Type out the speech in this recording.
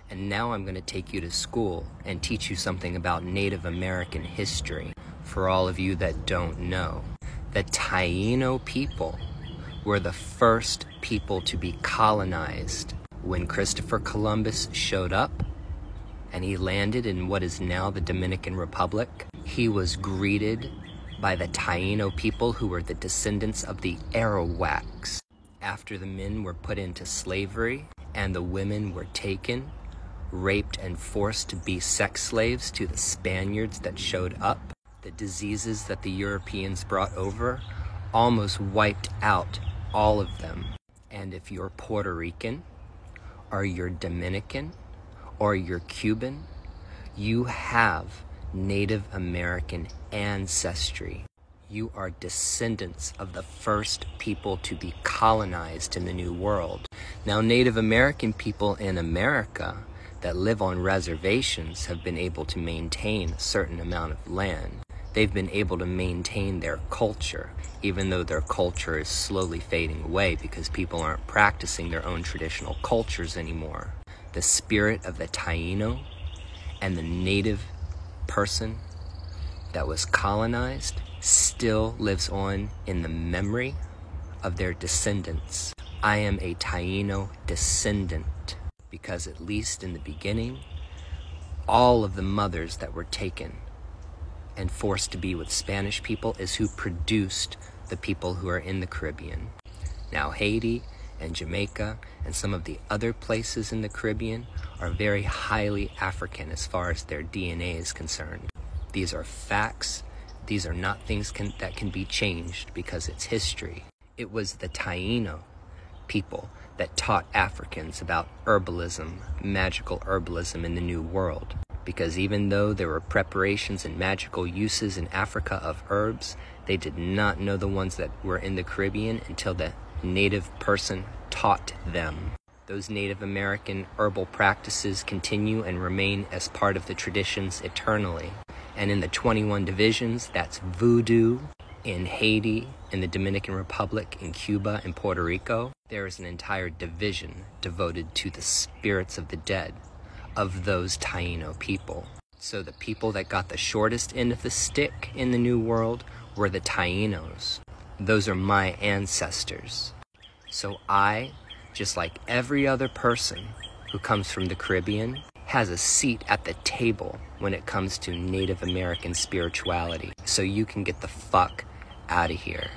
And now I'm going to take you to school and teach you something about Native American history. For all of you that don't know, the Taino people were the first people to be colonized. When Christopher Columbus showed up and he landed in what is now the Dominican Republic, he was greeted by the Taino people, who were the descendants of the Arawaks. After the men were put into slavery and the women were taken, raped, and forced to be sex slaves to the Spaniards that showed up, the diseases that the Europeans brought over almost wiped out all of them. And if you're Puerto Rican, or you're Dominican, or you're Cuban, you have Native American ancestry. You are descendants of the first people to be colonized in the New World. Now, Native American people in America that live on reservations have been able to maintain a certain amount of land. They've been able to maintain their culture, even though their culture is slowly fading away because people aren't practicing their own traditional cultures anymore. The spirit of the Taino and the native person that was colonized still lives on in the memory of their descendants. I am a Taino descendant because, at least in the beginning, all of the mothers that were taken and forced to be with Spanish people is who produced the people who are in the Caribbean. Now, Haiti and Jamaica and some of the other places in the Caribbean are very highly African as far as their DNA is concerned. These are facts. These are not things that can be changed because it's history. It was the Taino people that taught Africans about herbalism, magical herbalism in the New World. Because even though there were preparations and magical uses in Africa of herbs, they did not know the ones that were in the Caribbean until the native person taught them. Those Native American herbal practices continue and remain as part of the traditions eternally. And in the 21 divisions, that's voodoo in Haiti, in the Dominican Republic, in Cuba, and Puerto Rico. There is an entire division devoted to the spirits of the dead of those Taino people. So the people that got the shortest end of the stick in the New World were the Tainos. Those are my ancestors. So I, just like every other person who comes from the Caribbean, has a seat at the table when it comes to Native American spirituality. So you can get the fuck out of here.